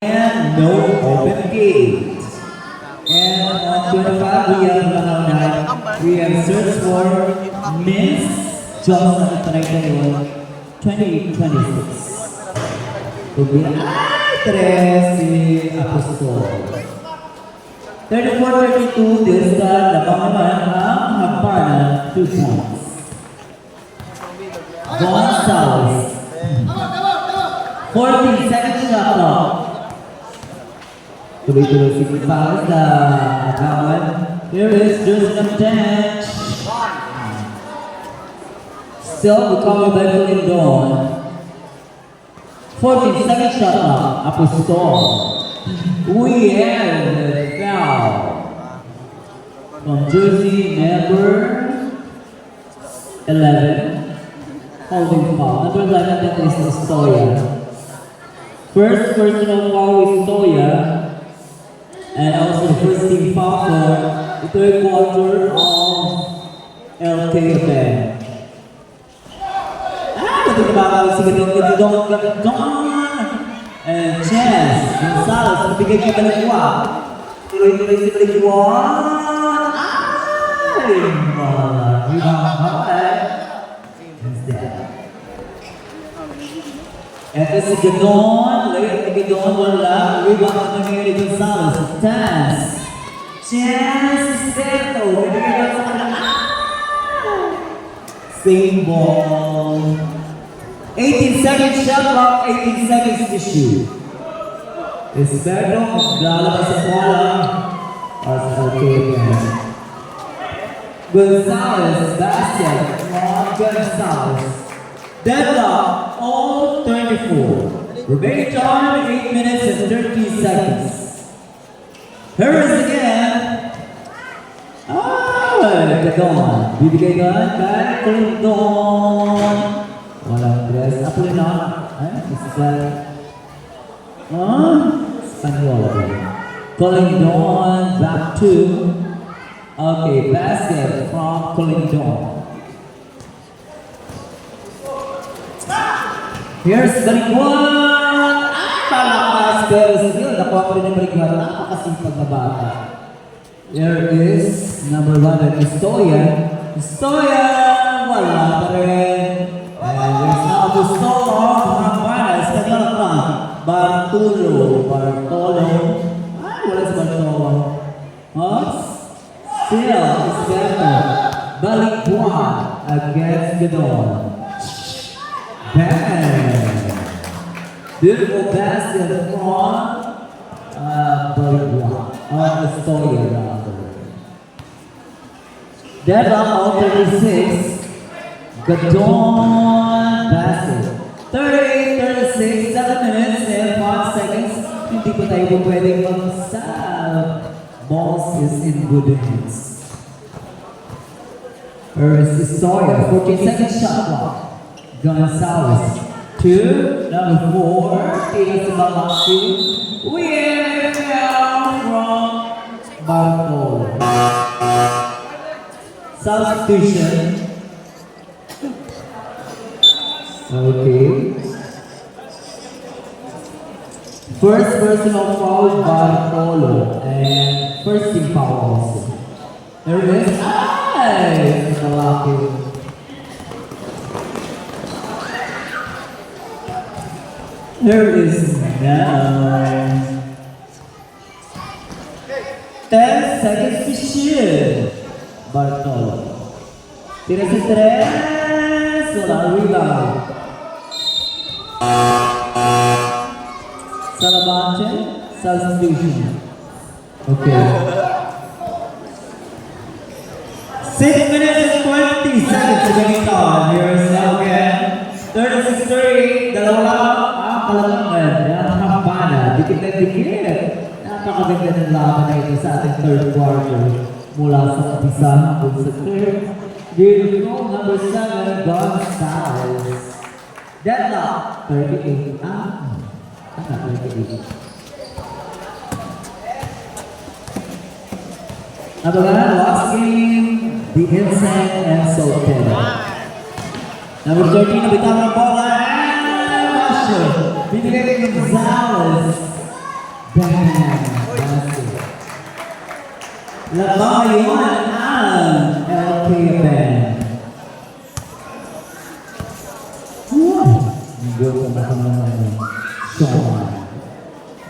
and no open gate. And on 25, we have searched for Miss Johnson Panagdaniwan 2026. Kemudian Tres si Apostol. 34-32, Delta, laban naman ang Hagpana, 2 points. Gonzales. 40 seconds shot clock. Tuloy-tuloy si Gonzales na agawan. Here is Joseph Dent. Still recovered by Lindon. 14 seconds shot clock. Apostol. We have the foul from jersey number 11. Holding foul. Number 11, that is Estoya. First personal foul with Estoya. And also the first team foul for the third quarter of LKFM. Ketika bakal si Gedong. And Chance, Gonzales, nagbigay ka balik kuha. Tuloy-tuloy si balik kuha. Ay! Rebound high. Ito si Gedon, late ni Gedon, wala. Rebound naman ni Gonzales. Chance, Seto, nagbigay ka sa kanila. Same ball. 18 seconds shot clock, 18 seconds to shoot. Esperto, maglalabas sa bola. Para sa LKFM. Gonzales, basket from Gonzales. Deadlock, all 34. Remaining time, 8 minutes and 30 seconds. Here is again. Gedon. Bibigay ka kay Clinton. Walang dress. Ako rin na. Isa. Spanyol. Colindon back to. Okay, basket from Colindon. Here's Balikwan. Palakas pero still. Nakuha ko rin ng Balikwan. Napakasipag na bata. Here is number 11, Estoya. Estoya! Wala pa rin. And there's now the star of Hagpanas, Tagalog, Bartolo. Ay, wala si Bartolo. Still, it's better. Balikwan against Gedon. Bang! Beautiful basket from Balikwan. Estoya, rather. Deadlock all 36. Gedon basket. 38-36, 7 minutes and 5 seconds. Hindi pa tayo pwedeng mag-sab. Balls is in good hands. Here is Estoya, 14 seconds shot clock. Gonzales. 2, number 4. Tigas Malaki. We have from Bartolo. Substitution. Okay. First personal foul, Bartolo. And first team foul also. There it is. Ay! Malaki. There is now. 10 seconds to shoot. Bartolo. Tira si Tres. Wala rebound. Salabanche. Substitution. Okay. 6 minutes and 20 seconds to get on. Here's now again. 36-38. Dalawa lang. Kalangan. Ang Hagpana. Dikit na dikit. Napakaganda ng laban na ito sa ating third quarter. Mula sa umpisa hanggang sa third. Beautiful number 7, Gonzales. Deadlock, 38. 38. Number 1, last game, the Insect and Sotero. Number 13, nabitawan ng bola. Binigay kay Gonzales. Bam! That's it. Lamang yun ang LK Band. Go ka na naman. Sean.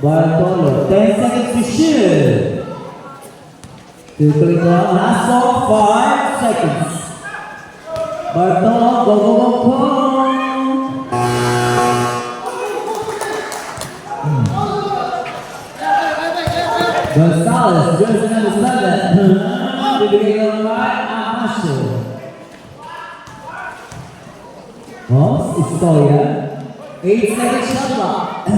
Bartolo, 10 seconds to shoot. Tutuloy ko lang. Last song, 5 seconds. Bartolo, go, go, go, go. Gonzalez, jersey number 7. Bibigay ko right, Amasho. Historia. 8 seconds shot clock.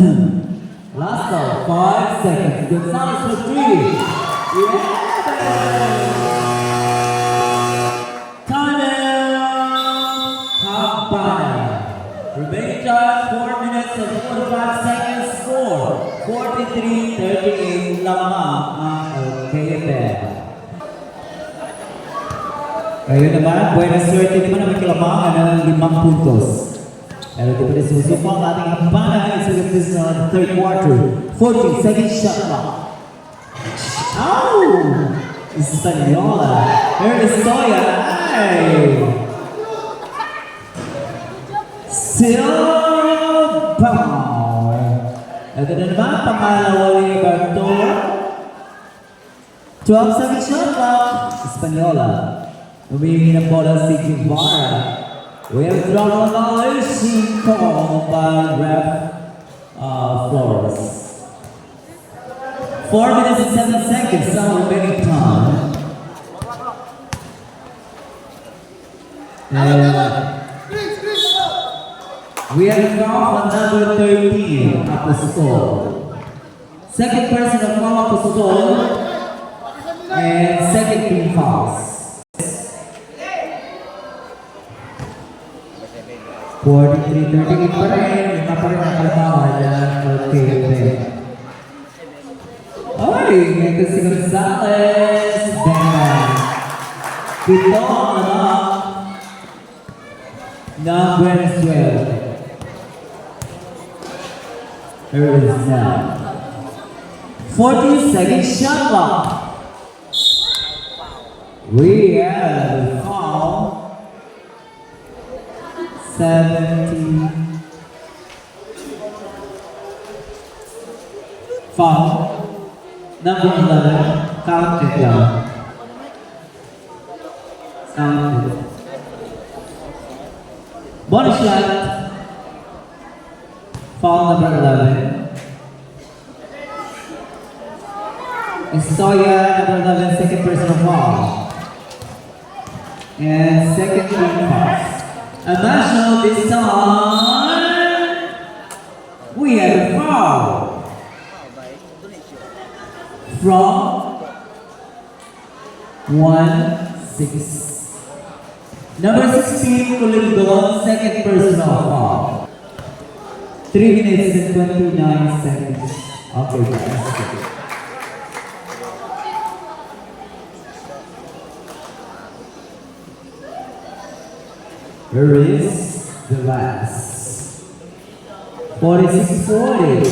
Last call, 5 seconds. Gonzalez for 3. Yeah! Time out! Habana. Remaining time, 4 minutes and 45 seconds. Score, 43-38 lamang ang LKFM. Kayo naman, buena suerte naman na may kalamangan ng 5 puntos. Pero di pa rin susupang ating Habana sa this third quarter. 40 seconds shot clock. Ow! Espanola. Here is Soya. Ay! Silbao. Ito na naman, pangalawa ni Bartolo. 12 seconds shot clock. Espanola. Humingi ng bola si Guevara. We have drawn a violation call by Ref Flores. 4 minutes and 7 seconds, our remaining time. And we have drawn number 13, Apostol. Second person of foul, Apostol. And second team fouls. 43-38 pa rin. Lima pa rin ang kalamangan ng LKFM. Ay, ito si Gonzalez. Bang! Pito ang anak ng Venezuela. Here it is now. 40 seconds shot clock. We have a foul. 70. Foul. Number 11. Counted lang. Counted. Bonus shot. Foul number 11. Estoya, number 11, second personal foul. And second team pass. Amasho, this time, we have a foul from 1-6. Number 16, Kulindon, second personal foul. 3 minutes and 29 seconds. Okay, guys. Here is the last. 46-40.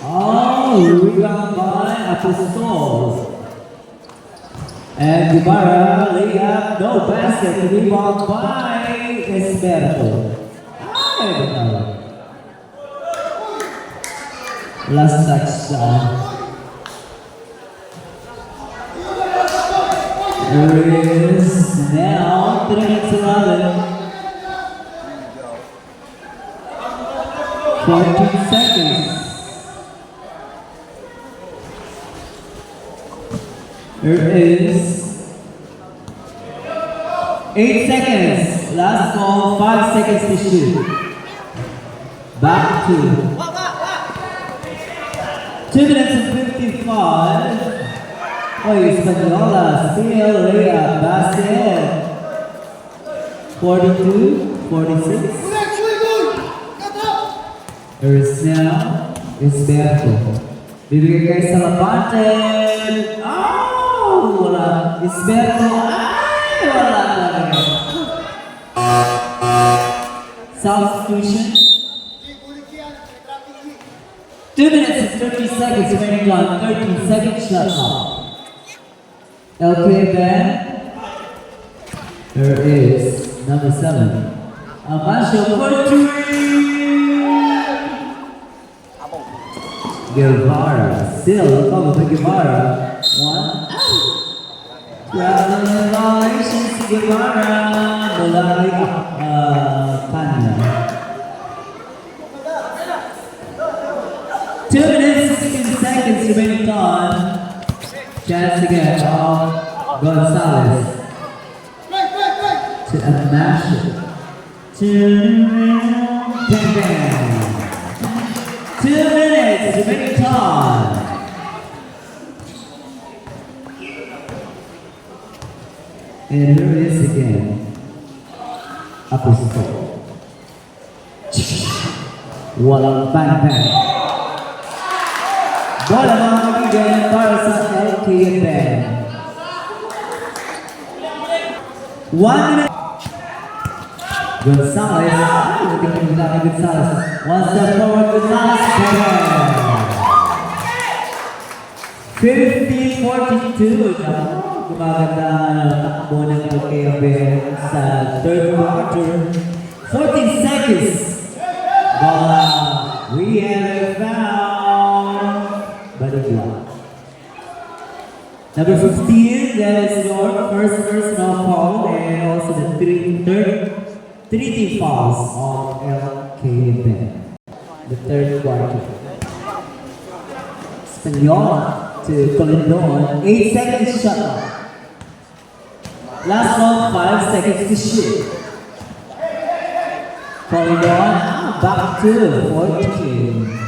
Oh, rebound by Apostol. And Guevara layup, no basket. Rebound by Esperto. I don't know. Last touchdown. Here is now 3 minutes 11. 14 seconds. There is 8 seconds. Last call, 5 seconds to shoot. Back to 2 minutes and 55. Oh, Espanola, still layup, basket. 42, 46. There is now Esperto. Bibigay kayo sa Labante. Oh, wala. Esperto. Ay, wala. Substitution. 2 minutes and 30 seconds remaining on 30 seconds shot clock. Okay, then. There is number 7. Amasio for 3. Guevara, still cover for Guevara. 1. Congratulations to Guevara. Mulai Kanya. 2 minutes 16 seconds remaining on. Chance again of Gonzalez. To Amasio. Bang bang. 2 minutes remaining time. And here it is again. Upper score. Walang bang bang. Bola mga kaibigan para sa LKFM. 1 minute. Gonzalez. Tingnan mo na Gonzalez. 1 step forward, Gonzalez. 50-42. Gumaganda ang takbo ng LKFM sa third quarter. 14 seconds. Bola. We have a foul. Badagla. Number 15, that is your first personal foul and also the three team fouls of LKFM. The third quarter. Espanyol to Colindon, 8 seconds shot. Last one, 5 seconds to shoot. Colindon back to 14.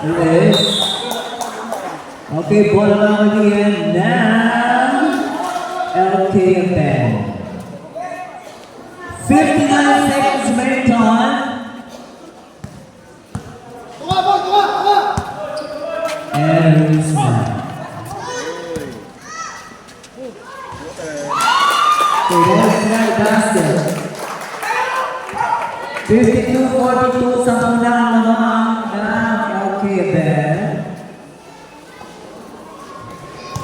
Yes. Okay, bola lang again now. LKFM. 59 seconds remaining time. And release one. So that's that basket. 52-42 sa unang naman ng LKFM.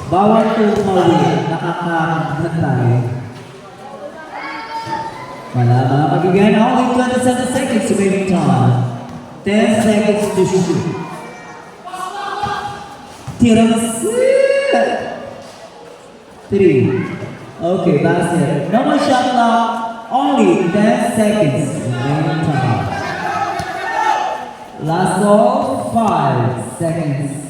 Bawat tumawid, nakakahantay. Wala mga kaibigan, only 27 seconds remaining time. 10 seconds to shoot. Tiramisu! 3. Okay, basket. No more shot clock. Only 10 seconds remaining time. Last ball, 5 seconds.